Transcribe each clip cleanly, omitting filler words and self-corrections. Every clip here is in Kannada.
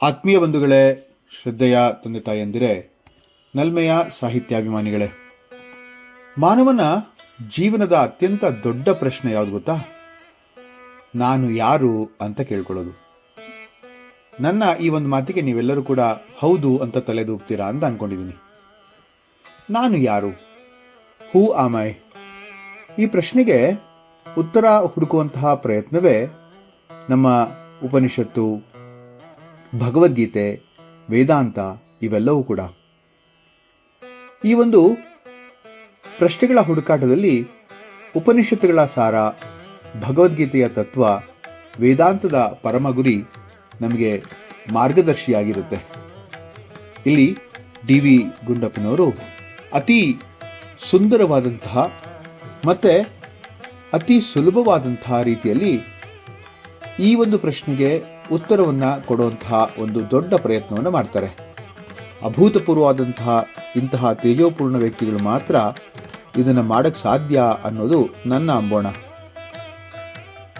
ಆತ್ಮೀಯ ಬಂಧುಗಳೇ, ಶ್ರದ್ಧೆಯ ತಂದೆ ತಾಯಂದಿರೇ, ನಲ್ಮೆಯ ಸಾಹಿತ್ಯಾಭಿಮಾನಿಗಳೇ, ಮಾನವನ ಜೀವನದ ಅತ್ಯಂತ ದೊಡ್ಡ ಪ್ರಶ್ನೆ ಯಾವುದು ಗೊತ್ತಾ? ನಾನು ಯಾರು ಅಂತ ಕೇಳ್ಕೊಳ್ಳೋದು. ನನ್ನ ಈ ಒಂದು ಮಾತಿಗೆ ನೀವೆಲ್ಲರೂ ಕೂಡ ಹೌದು ಅಂತ ತಲೆದೂಗ್ತೀರಾ ಅಂತ ಅನ್ಕೊಂಡಿದ್ದೀನಿ. ನಾನು ಯಾರು? ಹೂ ಆಮ್ ಐ? ಈ ಪ್ರಶ್ನೆಗೆ ಉತ್ತರ ಹುಡುಕುವಂತಹ ಪ್ರಯತ್ನವೇ ನಮ್ಮ ಉಪನಿಷತ್ತು, ಭಗವದ್ಗೀತೆ, ವೇದಾಂತ ಇವೆಲ್ಲವೂ ಕೂಡ. ಈ ಒಂದು ಪ್ರಶ್ನೆಗಳ ಹುಡುಕಾಟದಲ್ಲಿ ಉಪನಿಷತ್ತುಗಳ ಸಾರ, ಭಗವದ್ಗೀತೆಯ ತತ್ವ, ವೇದಾಂತದ ಪರಮ ಗುರಿ ನಮಗೆ ಮಾರ್ಗದರ್ಶಿಯಾಗಿರುತ್ತೆ. ಇಲ್ಲಿ ಡಿ.ವಿ. ಗುಂಡಪ್ಪನವರು ಅತಿ ಸುಂದರವಾದಂತಹ ಮತ್ತು ಅತಿ ಸುಲಭವಾದಂತಹ ರೀತಿಯಲ್ಲಿ ಈ ಒಂದು ಪ್ರಶ್ನೆಗೆ ಉತ್ತರವನ್ನು ಕೊಡುವಂತಹ ಒಂದು ದೊಡ್ಡ ಪ್ರಯತ್ನವನ್ನು ಮಾಡ್ತಾರೆ. ಅಭೂತಪೂರ್ವವಾದಂತಹ ಇಂತಹ ತೇಜೋಪೂರ್ಣ ವ್ಯಕ್ತಿಗಳು ಮಾತ್ರ ಇದನ್ನು ಮಾಡೋಕ್ಕೆ ಸಾಧ್ಯ ಅನ್ನೋದು ನನ್ನ ಅಂಬೋಣ.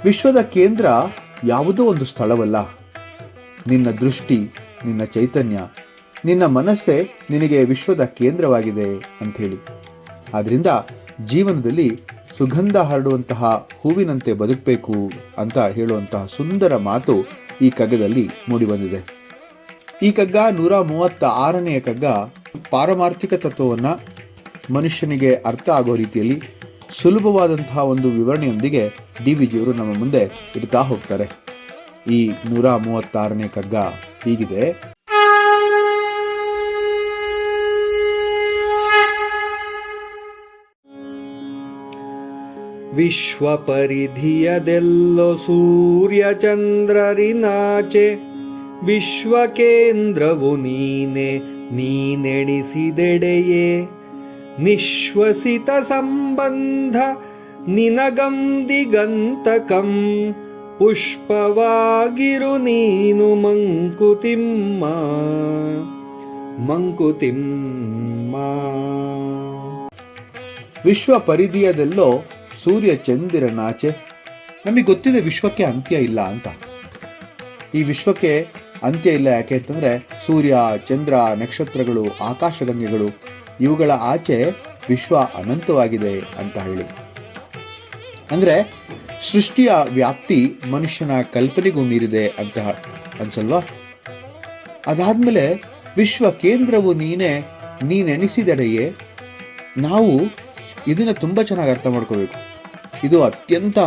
ವಿಶ್ವದ ಕೇಂದ್ರ ಯಾವುದೋ ಒಂದು ಸ್ಥಳವಲ್ಲ. ನಿನ್ನ ದೃಷ್ಟಿ, ನಿನ್ನ ಚೈತನ್ಯ, ನಿನ್ನ ಮನಸ್ಸೇ ನಿನಗೆ ವಿಶ್ವದ ಕೇಂದ್ರವಾಗಿದೆ ಅಂಥೇಳಿ. ಆದ್ದರಿಂದ ಜೀವನದಲ್ಲಿ ಸುಗಂಧ ಹರಡುವಂತಹ ಹೂವಿನಂತೆ ಬದುಕಬೇಕು ಅಂತ ಹೇಳುವಂತಹ ಸುಂದರ ಮಾತು ಈ ಕಗ್ಗದಲ್ಲಿ ಮೂಡಿಬಂದಿದೆ. ಈ ಕಗ್ಗ 136ನೇ ಕಗ್ಗ ಪಾರಮಾರ್ಥಿಕ ತತ್ವವನ್ನು ಮನುಷ್ಯನಿಗೆ ಅರ್ಥ ಆಗೋ ರೀತಿಯಲ್ಲಿ ಸುಲಭವಾದಂತಹ ಒಂದು ವಿವರಣೆಯೊಂದಿಗೆ ಡಿ.ವಿ.ಜಿಯವರು ನಮ್ಮ ಮುಂದೆ ಇಡ್ತಾ ಹೋಗ್ತಾರೆ. ಈ 136ನೇ ಕಗ್ಗ ಹೀಗಿದೆ. ವಿಶ್ವ ಪರಿಧಿಯದೆಲ್ಲೋ ಸೂರ್ಯ ಚಂದ್ರರಿನಾಚೆ ವಿಶ್ವ ಕೇಂದ್ರವು ನೀನೆ, ನೀನೆಣಿಸಿದೆಡೆಯೇ ನಿಶ್ವಸಿತ ಸಂಬಂಧ ನಿನಗಂ ದಿಗಂತಕಂ ಪುಷ್ಪವಾಗಿರು ನೀನು ಮಂಕುತಿಮ್ಮ ಮಂಕುತಿಮ್ಮ. ವಿಶ್ವ ಪರಿಧಿಯದೆಲ್ಲೋ ಸೂರ್ಯ ಚಂದಿರನಾಚೆ. ನಮಗೆ ಗೊತ್ತಿದೆ ವಿಶ್ವಕ್ಕೆ ಅಂತ್ಯ ಇಲ್ಲ ಅಂತ. ಈ ವಿಶ್ವಕ್ಕೆ ಅಂತ್ಯ ಇಲ್ಲ ಯಾಕೆ ಅಂತಂದರೆ ಸೂರ್ಯ, ಚಂದ್ರ, ನಕ್ಷತ್ರಗಳು, ಆಕಾಶಗಂಗೆಗಳು ಇವುಗಳ ಆಚೆ ವಿಶ್ವ ಅನಂತವಾಗಿದೆ ಅಂತ ಹೇಳಿ. ಅಂದರೆ ಸೃಷ್ಟಿಯ ವ್ಯಾಪ್ತಿ ಮನುಷ್ಯನ ಕಲ್ಪನೆಗೂ ಮೀರಿದೆ ಅಂತ ಅನ್ಸಲ್ವಾ? ಅದಾದ್ಮೇಲೆ ವಿಶ್ವ ಕೇಂದ್ರವು ನೀನೇ, ನೀನೆಣಿಸಿದೆಡೆಯೇ. ನಾವು ಇದನ್ನು ತುಂಬ ಚೆನ್ನಾಗಿ ಅರ್ಥ ಮಾಡ್ಕೋಬೇಕು. ಇದು ಅತ್ಯಂತ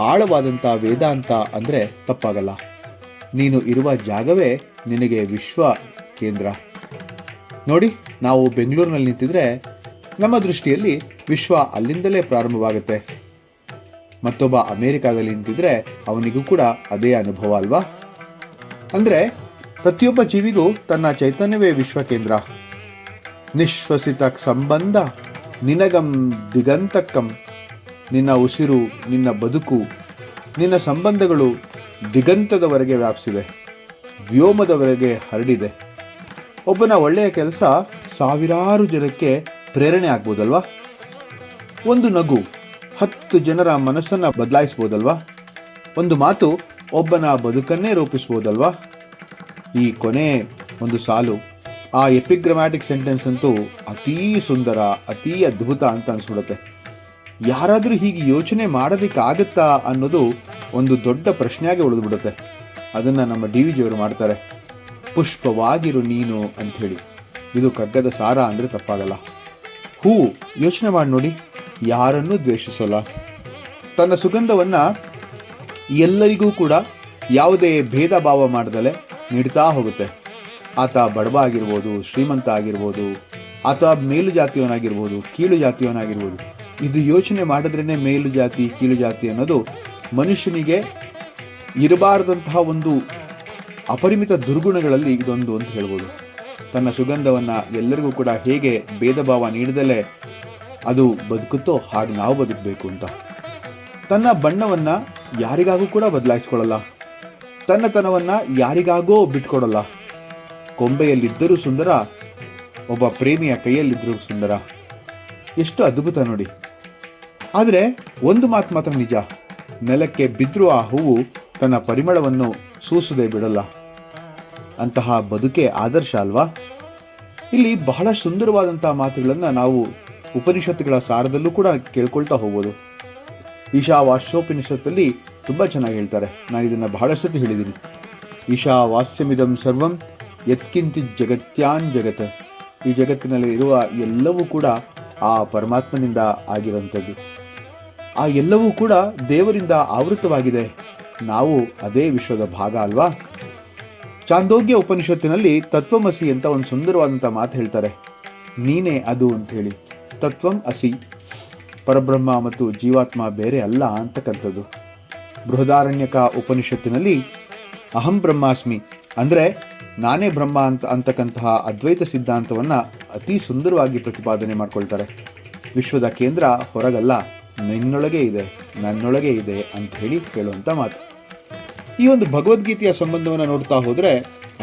ಆಳವಾದಂಥ ವೇದಾಂತ ಅಂದರೆ ತಪ್ಪಾಗಲ್ಲ. ನೀನು ಇರುವ ಜಾಗವೇ ನಿನಗೆ ವಿಶ್ವ ಕೇಂದ್ರ. ನೋಡಿ, ನಾವು ಬೆಂಗಳೂರಿನಲ್ಲಿ ನಿಂತಿದ್ರೆ ನಮ್ಮ ದೃಷ್ಟಿಯಲ್ಲಿ ವಿಶ್ವ ಅಲ್ಲಿಂದಲೇ ಪ್ರಾರಂಭವಾಗುತ್ತೆ. ಮತ್ತೊಬ್ಬ ಅಮೇರಿಕಾದಲ್ಲಿ ನಿಂತಿದ್ರೆ ಅವನಿಗೂ ಕೂಡ ಅದೇ ಅನುಭವ ಅಲ್ವಾ? ಅಂದರೆ ಪ್ರತಿಯೊಬ್ಬ ಜೀವಿಗೂ ತನ್ನ ಚೈತನ್ಯವೇ ವಿಶ್ವ ಕೇಂದ್ರ. ನಿಶ್ವಸಿತ ಸಂಬಂಧ ನಿನಗಂ ದಿಗಂತಕಂ. ನಿನ್ನ ಉಸಿರು, ನಿನ್ನ ಬದುಕು, ನಿನ್ನ ಸಂಬಂಧಗಳು ದಿಗಂತದವರೆಗೆ ವ್ಯಾಪಿಸಿದೆ, ವ್ಯೋಮದವರೆಗೆ ಹರಡಿದೆ. ಒಬ್ಬನ ಒಳ್ಳೆಯ ಕೆಲಸ ಸಾವಿರಾರು ಜನಕ್ಕೆ ಪ್ರೇರಣೆ ಆಗ್ಬೋದಲ್ವಾ? ಒಂದು ನಗು 10 ಜನರ ಮನಸ್ಸನ್ನು ಬದಲಾಯಿಸ್ಬೋದಲ್ವಾ? ಒಂದು ಮಾತು ಒಬ್ಬನ ಬದುಕನ್ನೇ ರೂಪಿಸ್ಬೋದಲ್ವಾ? ಈ ಕೊನೆ ಒಂದು ಸಾಲು, ಆ ಎಪಿಗ್ರಾಮ್ಯಾಟಿಕ್ ಸೆಂಟೆನ್ಸ್ ಅಂತೂ ಅತೀ ಸುಂದರ, ಅತೀ ಅದ್ಭುತ ಅಂತ ಅನಿಸ್ಬಿಡುತ್ತೆ. ಯಾರಾದರೂ ಹೀಗೆ ಯೋಚನೆ ಮಾಡೋದಕ್ಕಾಗತ್ತಾ ಅನ್ನೋದು ಒಂದು ದೊಡ್ಡ ಪ್ರಶ್ನೆಯಾಗಿ ಉಳಿದ್ಬಿಡುತ್ತೆ. ಅದನ್ನು ನಮ್ಮ ಡಿ.ವಿ.ಜಿಯವರು ಮಾಡ್ತಾರೆ. ಪುಷ್ಪವಾಗಿರು ನೀನು ಅಂಥೇಳಿ. ಇದು ಕಗ್ಗದ ಸಾರ ಅಂದರೆ ತಪ್ಪಾಗಲ್ಲ. ಹೂವು, ಯೋಚನೆ ಮಾಡಿ ನೋಡಿ, ಯಾರನ್ನೂ ದ್ವೇಷಿಸೋಲ್ಲ. ತನ್ನ ಸುಗಂಧವನ್ನು ಎಲ್ಲರಿಗೂ ಕೂಡ ಯಾವುದೇ ಭೇದ ಭಾವ ಮಾಡದಲೇ ನೀಡ್ತಾ ಹೋಗುತ್ತೆ. ಆತ ಬಡವ ಆಗಿರ್ಬೋದು, ಶ್ರೀಮಂತ ಆಗಿರ್ಬೋದು, ಆತ ಮೇಲು ಜಾತಿಯವನಾಗಿರ್ಬೋದು, ಕೀಳು ಜಾತಿಯವನಾಗಿರ್ಬೋದು. ಇದು ಯೋಚನೆ ಮಾಡಿದ್ರೇ ಮೇಲು ಜಾತಿ, ಕೀಳು ಜಾತಿ ಅನ್ನೋದು ಮನುಷ್ಯನಿಗೆ ಇರಬಾರದಂತಹ ಒಂದು ಅಪರಿಮಿತ ದುರ್ಗುಣಗಳಲ್ಲಿ ಇದೊಂದು ಅಂತ ಹೇಳ್ಬೋದು. ತನ್ನ ಸುಗಂಧವನ್ನು ಎಲ್ಲರಿಗೂ ಕೂಡ ಹೇಗೆ ಭೇದ ಭಾವ ನೀಡದಲೇ ಅದು ಬದುಕುತ್ತೋ ಹಾಗೆ ನಾವು ಬದುಕಬೇಕು ಅಂತ. ತನ್ನ ಬಣ್ಣವನ್ನು ಯಾರಿಗಾಗೂ ಕೂಡ ಬದಲಾಯಿಸ್ಕೊಳ್ಳಲ್ಲ. ತನ್ನತನವನ್ನು ಯಾರಿಗಾಗೋ ಬಿಟ್ಕೊಡಲ್ಲ. ಕೊಂಬೆಯಲ್ಲಿದ್ದರೂ ಸುಂದರ, ಒಬ್ಬ ಪ್ರೇಮಿಯ ಕೈಯಲ್ಲಿದ್ದರೂ ಸುಂದರ. ಎಷ್ಟು ಅದ್ಭುತ ನೋಡಿ. ಆದರೆ ಒಂದು ಮಾತು ಮಾತ್ರ ನಿಜ, ನೆಲಕ್ಕೆ ಬಿದ್ದರೂ ಆ ಹೂವು ತನ್ನ ಪರಿಮಳವನ್ನು ಸೂಸದೆ ಬಿಡಲ್ಲ. ಅಂತಹ ಬದುಕೆ ಆದರ್ಶ ಅಲ್ವಾ? ಇಲ್ಲಿ ಬಹಳ ಸುಂದರವಾದಂತಹ ಮಾತುಗಳನ್ನು ನಾವು ಉಪನಿಷತ್ತುಗಳ ಸಾರದಲ್ಲೂ ಕೂಡ ಕೇಳ್ಕೊಳ್ತಾ ಹೋಗ್ಬೋದು. ಈಶಾವಾಸ್ಯೋಪನಿಷತ್ತಲ್ಲಿ ತುಂಬ ಚೆನ್ನಾಗಿ ಹೇಳ್ತಾರೆ. ನಾನು ಇದನ್ನು ಬಹಳ ಸತಿ ಹೇಳಿದ್ದೀನಿ. ಈಶಾವಾಸ್ಯಮಿದಂ ಸರ್ವಂ ಯತ್ಕಿಂಚಿತ್ ಜಗತ್ಯಾನ್ ಜಗತ್. ಈ ಜಗತ್ತಿನಲ್ಲಿ ಇರುವ ಎಲ್ಲವೂ ಕೂಡ ಆ ಪರಮಾತ್ಮನಿಂದ ಆಗಿರುವಂಥದ್ದು. ಆ ಎಲ್ಲವೂ ಕೂಡ ದೇವರಿಂದ ಆವೃತವಾಗಿದೆ. ನಾವು ಅದೇ ವಿಶ್ವದ ಭಾಗ ಅಲ್ವಾ? ಚಾಂದೋಗ್ಯ ಉಪನಿಷತ್ತಿನಲ್ಲಿ ತತ್ವಮಸಿ ಅಂತ ಒಂದು ಸುಂದರವಾದಂಥ ಮಾತು ಹೇಳ್ತಾರೆ. ನೀನೇ ಅದು ಅಂತ ಹೇಳಿ. ತತ್ವಂ ಅಸಿ, ಪರಬ್ರಹ್ಮ ಮತ್ತು ಜೀವಾತ್ಮ ಬೇರೆ ಅಲ್ಲ ಅಂತಕ್ಕಂಥದ್ದು. ಬೃಹದಾರಣ್ಯಕ ಉಪನಿಷತ್ತಿನಲ್ಲಿ ಅಹಂ ಬ್ರಹ್ಮಾಸ್ಮಿ ಅಂದರೆ ನಾನೇ ಬ್ರಹ್ಮ ಅಂತಕ್ಕಂತಹ ಅದ್ವೈತ ಸಿದ್ಧಾಂತವನ್ನು ಅತಿ ಸುಂದರವಾಗಿ ಪ್ರತಿಪಾದನೆ ಮಾಡ್ಕೊಳ್ತಾರೆ. ವಿಶ್ವದ ಕೇಂದ್ರ ಹೊರಗಲ್ಲ, ನಿನ್ನೊಳಗೆ ಇದೆ, ನನ್ನೊಳಗೆ ಇದೆ ಅಂತ ಹೇಳಿ ಹೇಳುವಂಥ ಮಾತು. ಈ ಒಂದು ಭಗವದ್ಗೀತೆಯ ಸಂಬಂಧವನ್ನು ನೋಡ್ತಾ ಹೋದರೆ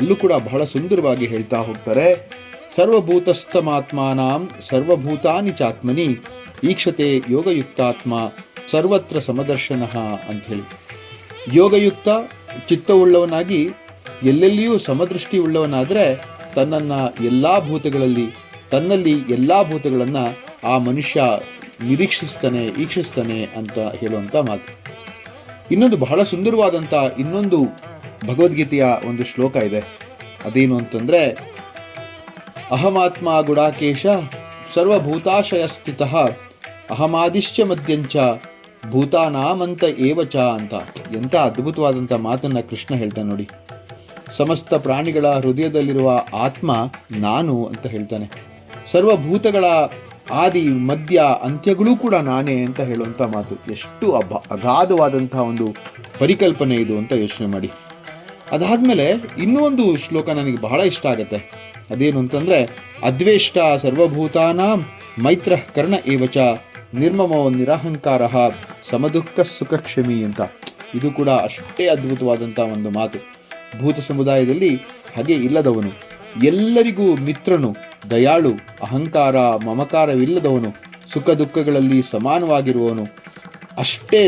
ಅಲ್ಲೂ ಕೂಡ ಬಹಳ ಸುಂದರವಾಗಿ ಹೇಳ್ತಾ ಹೋಗ್ತಾರೆ. ಸರ್ವಭೂತಸ್ಥಮಾತ್ಮಾನಾಂ ಸರ್ವಭೂತಾನಿ ಚಾತ್ಮನಿ ಈಕ್ಷತೆ ಯೋಗಯುಕ್ತಾತ್ಮ ಸರ್ವತ್ರ ಸಮದರ್ಶನಃ ಅಂತ ಹೇಳಿ. ಯೋಗಯುಕ್ತ ಚಿತ್ತವುಳ್ಳವನಾಗಿ ಎಲ್ಲೆಲ್ಲಿಯೂ ಸಮದೃಷ್ಟಿ ಉಳ್ಳವನಾದರೆ ತನ್ನನ್ನು ಎಲ್ಲ ಭೂತಗಳಲ್ಲಿ, ತನ್ನಲ್ಲಿ ಎಲ್ಲ ಭೂತಗಳನ್ನು ಆ ಮನುಷ್ಯ ನಿರೀಕ್ಷಿಸ್ತಾನೆ, ಈಕ್ಷಿಸ್ತಾನೆ ಅಂತ ಹೇಳುವಂಥ ಮಾತು. ಇನ್ನೊಂದು ಬಹಳ ಸುಂದರವಾದಂಥ ಇನ್ನೊಂದು ಭಗವದ್ಗೀತೆಯ ಒಂದು ಶ್ಲೋಕ ಇದೆ. ಅದೇನು ಅಂತಂದರೆ, ಅಹಮಾತ್ಮ ಗುಡಾಕೇಶ ಸರ್ವಭೂತಾಶಯ ಸ್ಥಿತಃ ಅಹಮಾದಿಶ್ಚ ಮದ್ಯಂಚ ಭೂತಾನಾಮಂತ ಏವಚ ಅಂತ. ಎಂಥ ಅದ್ಭುತವಾದಂಥ ಮಾತನ್ನು ಕೃಷ್ಣ ಹೇಳ್ತಾನೆ ನೋಡಿ. ಸಮಸ್ತ ಪ್ರಾಣಿಗಳ ಹೃದಯದಲ್ಲಿರುವ ಆತ್ಮ ನಾನು ಅಂತ ಹೇಳ್ತಾನೆ. ಸರ್ವಭೂತಗಳ ಆದಿ ಮಧ್ಯ ಅಂತ್ಯಗಳೂ ಕೂಡ ನಾನೇ ಅಂತ ಹೇಳುವಂಥ ಮಾತು. ಎಷ್ಟು ಅಗಾಧವಾದಂತಹ ಒಂದು ಪರಿಕಲ್ಪನೆ ಇದು ಅಂತ ಯೋಚನೆ ಮಾಡಿ. ಅದಾದಮೇಲೆ ಇನ್ನೂ ಒಂದು ಶ್ಲೋಕ ನನಗೆ ಬಹಳ ಇಷ್ಟ ಆಗುತ್ತೆ. ಅದೇನು ಅಂತಂದರೆ, ಅದ್ವೇಷ್ಟ ಸರ್ವಭೂತಾನಾಂ ಮೈತ್ರ ಕರ್ಣ ಏವಚ ನಿರ್ಮಮೋ ನಿರಹಂಕಾರ ಸಮದುಃಖ ಸುಖಕ್ಷಮಿ ಅಂತ. ಇದು ಕೂಡ ಅಷ್ಟೇ ಅದ್ಭುತವಾದಂಥ ಒಂದು ಮಾತು. ಭೂತ ಸಮುದಾಯದಲ್ಲಿ ಹಾಗೆ ಇಲ್ಲದವನು, ಎಲ್ಲರಿಗೂ ಮಿತ್ರನು, ದಯಾಳು, ಅಹಂಕಾರ ಮಮಕಾರವಿಲ್ಲದವನು, ಸುಖ ದುಃಖಗಳಲ್ಲಿ ಸಮಾನವಾಗಿರುವವನು, ಅಷ್ಟೇ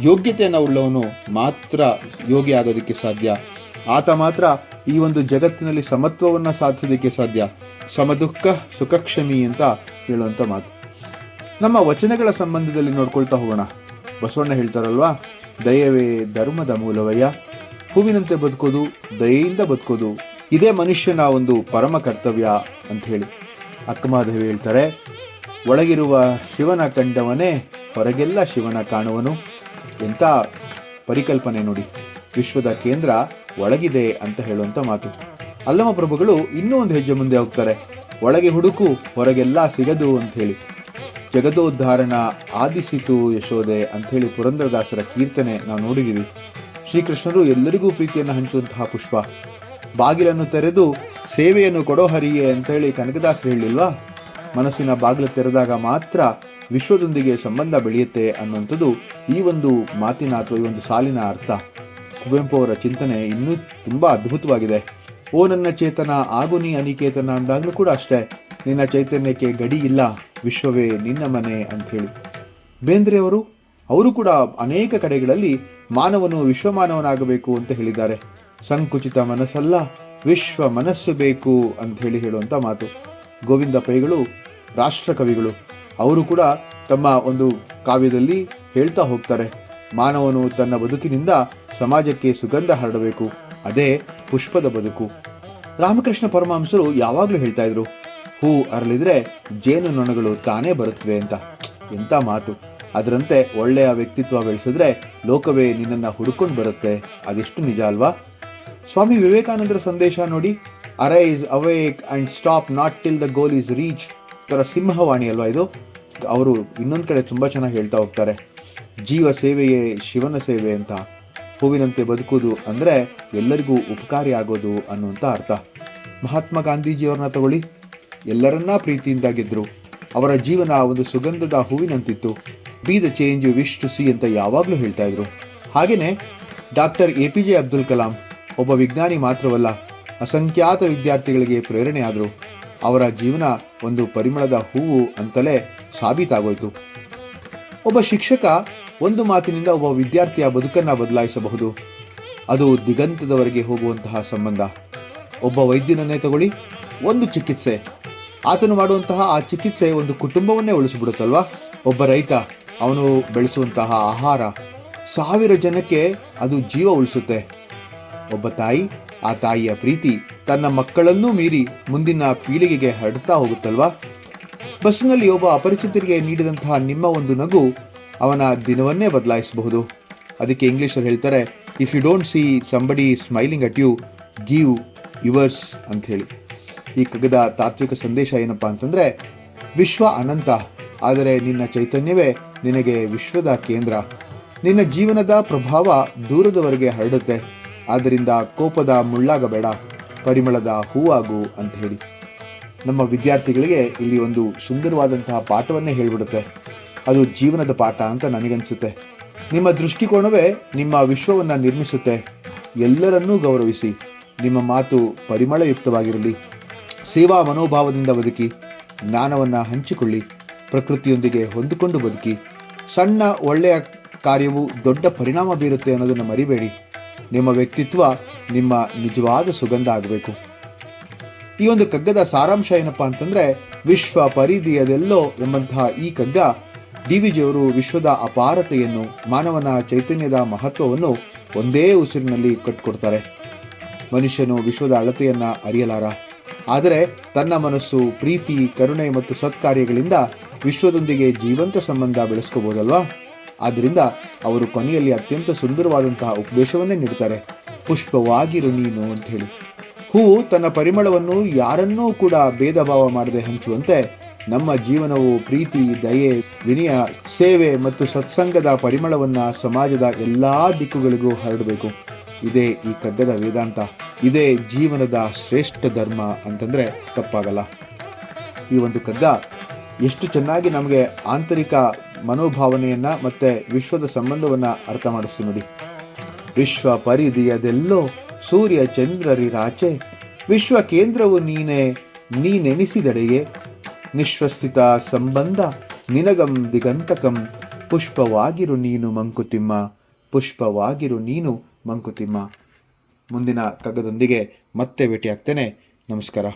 ಯೋಗ್ಯತೆಯನ್ನು ಉಳ್ಳವನು ಮಾತ್ರ ಯೋಗಿ ಆಗೋದಕ್ಕೆ ಸಾಧ್ಯ. ಆತ ಮಾತ್ರ ಈ ಒಂದು ಜಗತ್ತಿನಲ್ಲಿ ಸಮತ್ವವನ್ನು ಸಾಧಿಸೋದಕ್ಕೆ ಸಾಧ್ಯ. ಸಮದುಃಖ ಸುಖಕ್ಷಮಿ ಅಂತ ಹೇಳುವಂಥ ಮಾತು. ನಮ್ಮ ವಚನಗಳ ಸಂಬಂಧದಲ್ಲಿ ನೋಡ್ಕೊಳ್ತಾ ಹೋಗೋಣ. ಬಸವಣ್ಣ ಹೇಳ್ತಾರಲ್ವಾ, ದಯವೇ ಧರ್ಮದ ಮೂಲವಯ್ಯ, ಹೂವಿನಂತೆ ಬದುಕೋದು, ದಯೆಯಿಂದ ಬದುಕೋದು, ಇದೇ ಮನುಷ್ಯನ ಒಂದು ಪರಮ ಕರ್ತವ್ಯ ಅಂತ ಹೇಳಿ. ಅಕ್ಕಮಹಾದೇವಿ ಹೇಳ್ತಾರೆ, ಒಳಗಿರುವ ಶಿವನ ಕಂಡವನೇ ಹೊರಗೆಲ್ಲ ಶಿವನ ಕಾಣುವನು. ಎಂಥ ಪರಿಕಲ್ಪನೆ ನೋಡಿ. ವಿಶ್ವದ ಕೇಂದ್ರ ಒಳಗಿದೆ ಅಂತ ಹೇಳುವಂಥ ಮಾತು. ಅಲ್ಲಮ ಪ್ರಭುಗಳು ಇನ್ನೂ ಒಂದು ಹೆಜ್ಜೆ ಮುಂದೆ ಹೋಗ್ತಾರೆ. ಒಳಗೆ ಹುಡುಕು ಹೊರಗೆಲ್ಲ ಸಿಗದು ಅಂತ ಹೇಳಿ. ಜಗದೋದ್ಧಾರಣ ಆದಿಸಿತು ಯಶೋದೆ ಅಂಥೇಳಿ ಪುರಂದರದಾಸರ ಕೀರ್ತನೆ ನಾವು ನೋಡಿದ್ದೀವಿ. ಶ್ರೀಕೃಷ್ಣರು ಎಲ್ಲರಿಗೂ ಪ್ರೀತಿಯನ್ನು ಹಂಚುವಂತಹ ಪುಷ್ಪ. ಬಾಗಿಲನ್ನು ತೆರೆದು ಸೇವೆಯನ್ನು ಕೊಡೋ ಹರಿಯೇ ಅಂತ ಹೇಳಿ ಕನಕದಾಸರು ಹೇಳಿಲ್ವಾ? ಮನಸ್ಸಿನ ಬಾಗಿಲು ತೆರೆದಾಗ ಮಾತ್ರ ವಿಶ್ವದೊಂದಿಗೆ ಸಂಬಂಧ ಬೆಳೆಯುತ್ತೆ ಅನ್ನುವಂಥದ್ದು ಈ ಒಂದು ಮಾತಿನ ಅಥವಾ ಈ ಒಂದು ಸಾಲಿನ ಅರ್ಥ. ಕುವೆಂಪು ಅವರ ಚಿಂತನೆ ಇನ್ನೂ ತುಂಬ ಅದ್ಭುತವಾಗಿದೆ. ಓ ನನ್ನ ಚೇತನ ಆಗು ನೀ ಅನಿಕೇತನ ಅಂದಾಗಲೂ ಕೂಡ ಅಷ್ಟೇ, ನಿನ್ನ ಚೈತನ್ಯಕ್ಕೆ ಗಡಿ ಇಲ್ಲ, ವಿಶ್ವವೇ ನಿನ್ನ ಮನೆ ಅಂತ ಹೇಳಿ. ಬೇಂದ್ರೆಯವರು ಅವರು ಕೂಡ ಅನೇಕ ಕಡೆಗಳಲ್ಲಿ ಮಾನವನು ವಿಶ್ವಮಾನವನಾಗಬೇಕು ಅಂತ ಹೇಳಿದ್ದಾರೆ. ಸಂಕುಚಿತ ಮನಸ್ಸಲ್ಲ, ವಿಶ್ವ ಮನಸ್ಸು ಬೇಕು ಅಂತ ಹೇಳುವಂಥ ಮಾತು. ಗೋವಿಂದ ಪೈಗಳು ರಾಷ್ಟ್ರ ಕವಿಗಳು, ಅವರು ಕೂಡ ತಮ್ಮ ಒಂದು ಕಾವ್ಯದಲ್ಲಿ ಹೇಳ್ತಾ ಹೋಗ್ತಾರೆ, ಮಾನವನು ತನ್ನ ಬದುಕಿನಿಂದ ಸಮಾಜಕ್ಕೆ ಸುಗಂಧ ಹರಡಬೇಕು, ಅದೇ ಪುಷ್ಪದ ಬದುಕು. ರಾಮಕೃಷ್ಣ ಪರಮಹಂಸರು ಯಾವಾಗಲೂ ಹೇಳ್ತಾ ಇದ್ರು, ಹೂ ಅರಳಿದ್ರೆ ಜೇನು ನೊಣಗಳು ತಾನೇ ಬರುತ್ತವೆ ಅಂತ. ಎಂಥ ಮಾತು. ಅದರಂತೆ ಒಳ್ಳೆಯ ವ್ಯಕ್ತಿತ್ವ ಬೆಳೆಸಿದ್ರೆ ಲೋಕವೇ ನಿನ್ನನ್ನು ಹುಡುಕೊಂಡು ಬರುತ್ತೆ. ಅದೆಷ್ಟು ನಿಜ ಅಲ್ವಾ? ಸ್ವಾಮಿ ವಿವೇಕಾನಂದರ ಸಂದೇಶ ನೋಡಿ, arise awake and stop not till the goal is reach ತರ ಸಿಂಹವಾಣಿ ಅಲ್ವಾ ಇದು. ಅವರು ಇನ್ನೊಂದು ಕಡೆ ತುಂಬ ಚೆನ್ನಾಗಿ ಹೇಳ್ತಾ ಹೋಗ್ತಾರೆ, ಜೀವ ಸೇವೆಯೇ ಶಿವನ ಸೇವೆ ಅಂತ. ಹೂವಿನಂತೆ ಬದುಕುವುದು ಅಂದರೆ ಎಲ್ಲರಿಗೂ ಉಪಕಾರಿ ಆಗೋದು ಅನ್ನುವಂಥ ಅರ್ಥ. ಮಹಾತ್ಮ ಗಾಂಧೀಜಿಯವ್ರನ್ನ ತಗೊಳ್ಳಿ, ಎಲ್ಲರನ್ನ ಪ್ರೀತಿಯಿಂದ ಗೆದ್ರು. ಅವರ ಜೀವನ ಒಂದು ಸುಗಂಧದ ಹೂವಿನಂತಿತ್ತು. Be the change you wish to see ಅಂತ ಯಾವಾಗಲೂ ಹೇಳ್ತಾ ಇದ್ರು. ಹಾಗೆಯೇ ಡಾಕ್ಟರ್ APJ ಅಬ್ದುಲ್ ಕಲಾಂ ಒಬ್ಬ ವಿಜ್ಞಾನಿ ಮಾತ್ರವಲ್ಲ, ಅಸಂಖ್ಯಾತ ವಿದ್ಯಾರ್ಥಿಗಳಿಗೆ ಪ್ರೇರಣೆ ಆದರು. ಅವರ ಜೀವನ ಒಂದು ಪರಿಮಳದ ಹೂವು ಅಂತಲೇ ಸಾಬೀತಾಗೋಯ್ತು. ಒಬ್ಬ ಶಿಕ್ಷಕ ಒಂದು ಮಾತಿನಿಂದ ಒಬ್ಬ ವಿದ್ಯಾರ್ಥಿಯ ಬದುಕನ್ನು ಬದಲಾಯಿಸಬಹುದು. ಅದು ದಿಗಂತದವರೆಗೆ ಹೋಗುವಂತಹ ಸಂಬಂಧ. ಒಬ್ಬ ವೈದ್ಯನನ್ನೇ ತಗೊಳ್ಳಿ, ಒಂದು ಚಿಕಿತ್ಸೆ, ಆತನು ಮಾಡುವಂತಹ ಆ ಚಿಕಿತ್ಸೆ ಒಂದು ಕುಟುಂಬವನ್ನೇ ಉಳಿಸಿಬಿಡುತ್ತಲ್ವಾ. ಒಬ್ಬ ರೈತ, ಅವನು ಬೆಳೆಸುವಂತಹ ಆಹಾರ 1000 ಜನಕ್ಕೆ ಅದು ಜೀವ ಉಳಿಸುತ್ತೆ. ಒಬ್ಬ ತಾಯಿ, ಆ ತಾಯಿಯ ಪ್ರೀತಿ ತನ್ನ ಮಕ್ಕಳನ್ನೂ ಮೀರಿ ಮುಂದಿನ ಪೀಳಿಗೆಗೆ ಹರಡ್ತಾ ಹೋಗುತ್ತಲ್ವಾ. ಬಸ್ಸಿನಲ್ಲಿ ಒಬ್ಬ ಅಪರಿಚಿತರಿಗೆ ನೀಡಿದಂತಹ ನಿಮ್ಮ ಒಂದು ನಗು ಅವನ ದಿನವನ್ನೇ ಬದಲಾಯಿಸಬಹುದು. ಅದಕ್ಕೆ ಇಂಗ್ಲೀಷಲ್ಲಿ ಹೇಳ್ತಾರೆ, if you don't see somebody smiling at you, give yours ಅಂತ ಹೇಳಿ. ಈ ಕಗ್ಗದ ತಾತ್ವಿಕ ಸಂದೇಶ ಏನಪ್ಪಾ ಅಂತಂದ್ರೆ, ವಿಶ್ವ ಅನಂತ, ಆದರೆ ನಿನ್ನ ಚೈತನ್ಯವೇ ನಿನಗೆ ವಿಶ್ವದ ಕೇಂದ್ರ. ನಿನ್ನ ಜೀವನದ ಪ್ರಭಾವ ದೂರದವರೆಗೆ ಹರಡುತ್ತೆ. ಆದ್ದರಿಂದ ಕೋಪದ ಮುಳ್ಳಾಗಬೇಡ, ಪರಿಮಳದ ಹೂವಾಗು ಅಂತ ಹೇಳಿ. ನಮ್ಮ ವಿದ್ಯಾರ್ಥಿಗಳಿಗೆ ಇಲ್ಲಿ ಒಂದು ಸುಂದರವಾದಂತಹ ಪಾಠವನ್ನೇ ಹೇಳಿಬಿಡುತ್ತೆ. ಅದು ಜೀವನದ ಪಾಠ ಅಂತ ನನಗನ್ಸುತ್ತೆ. ನಿಮ್ಮ ದೃಷ್ಟಿಕೋನವೇ ನಿಮ್ಮ ವಿಶ್ವವನ್ನು ನಿರ್ಮಿಸುತ್ತೆ. ಎಲ್ಲರನ್ನೂ ಗೌರವಿಸಿ, ನಿಮ್ಮ ಮಾತು ಪರಿಮಳಯುಕ್ತವಾಗಿರಲಿ. ಸೇವಾ ಮನೋಭಾವದಿಂದ ಬದುಕಿ, ಜ್ಞಾನವನ್ನು ಹಂಚಿಕೊಳ್ಳಿ, ಪ್ರಕೃತಿಯೊಂದಿಗೆ ಹೊಂದಿಕೊಂಡು ಬದುಕಿ. ಸಣ್ಣ ಒಳ್ಳೆಯ ಕಾರ್ಯವು ದೊಡ್ಡ ಪರಿಣಾಮ ಬೀರುತ್ತೆ ಅನ್ನೋದನ್ನು ಮರಿಬೇಡಿ. ನಿಮ್ಮ ವ್ಯಕ್ತಿತ್ವ ನಿಮ್ಮ ನಿಜವಾದ ಸುಗಂಧ ಆಗಬೇಕು. ಈ ಒಂದು ಕಗ್ಗದ ಸಾರಾಂಶ ಏನಪ್ಪಾ ಅಂತಂದ್ರೆ, ವಿಶ್ವ ಪರಿಧಿಯದೆಲ್ಲೋ ಎಂಬಂತಹ ಈ ಕಗ್ಗ ಡಿ.ವಿ.ಜಿಯವರು ವಿಶ್ವದ ಅಪಾರತೆಯನ್ನು, ಮಾನವನ ಚೈತನ್ಯದ ಮಹತ್ವವನ್ನು ಒಂದೇ ಉಸಿರಿನಲ್ಲಿ ಕಟ್ಟಿಕೊಡ್ತಾರೆ. ಮನುಷ್ಯನು ವಿಶ್ವದ ಅಳತೆಯನ್ನ ಅರಿಯಲಾರ, ಆದರೆ ತನ್ನ ಮನಸ್ಸು, ಪ್ರೀತಿ, ಕರುಣೆ ಮತ್ತು ಸತ್ಕಾರ್ಯಗಳಿಂದ ವಿಶ್ವದೊಂದಿಗೆ ಜೀವಂತ ಸಂಬಂಧ ಬೆಳೆಸ್ಕೋಬಹುದಲ್ವಾ. ಆದ್ದರಿಂದ ಅವರು ಕೊನೆಯಲ್ಲಿ ಅತ್ಯಂತ ಸುಂದರವಾದಂತಹ ಉಪದೇಶವನ್ನೇ ನೀಡ್ತಾರೆ, ಪುಷ್ಪವಾಗಿರು ನೀನು ಅಂತ ಹೇಳಿ. ಹೂವು ತನ್ನ ಪರಿಮಳವನ್ನು ಯಾರನ್ನೂ ಕೂಡ ಭೇದ ಭಾವ ಮಾಡದೆ ಹಂಚುವಂತೆ ನಮ್ಮ ಜೀವನವು ಪ್ರೀತಿ, ದಯೆ, ವಿನಯ, ಸೇವೆ ಮತ್ತು ಸತ್ಸಂಗದ ಪರಿಮಳವನ್ನ ಸಮಾಜದ ಎಲ್ಲಾ ದಿಕ್ಕುಗಳಿಗೂ ಹರಡಬೇಕು. ಇದೇ ಈ ಕಗ್ಗದ ವೇದಾಂತ. ಇದೇ ಜೀವನದ ಶ್ರೇಷ್ಠ ಧರ್ಮ ಅಂತಂದ್ರೆ ತಪ್ಪಾಗಲ್ಲ. ಈ ಒಂದು ಕಗ್ಗ ಎಷ್ಟು ಚೆನ್ನಾಗಿ ನಮಗೆ ಆಂತರಿಕ ಮನೋಭಾವನೆಯನ್ನ ಮತ್ತೆ ವಿಶ್ವದ ಸಂಬಂಧವನ್ನ ಅರ್ಥ ಮಾಡಿಸ್ತೀವಿ ನೋಡಿ. ವಿಶ್ವ ಪರಿಧಿಯದೆಲ್ಲೋ ಸೂರ್ಯ ಚಂದ್ರರಿರಾಚೆ, ವಿಶ್ವ ಕೇಂದ್ರವು ನೀನೇ, ನೀನೆನಿಸಿದಡೆಯೇ, ನಿಶ್ವಸ್ಥಿತ ಸಂಬಂಧ ನಿನಗಂ ದಿಗಂತಕಂ, ಪುಷ್ಪವಾಗಿರು ನೀನು ಮಂಕುತಿಮ್ಮ, ಪುಷ್ಪವಾಗಿರು ನೀನು ಮಂಕುತಿಮ್ಮ. ಮುಂದಿನ ಕಗ್ಗದೊಂದಿಗೆ ಮತ್ತೆ ಭೇಟಿಯಾಗ್ತೇನೆ. ನಮಸ್ಕಾರ.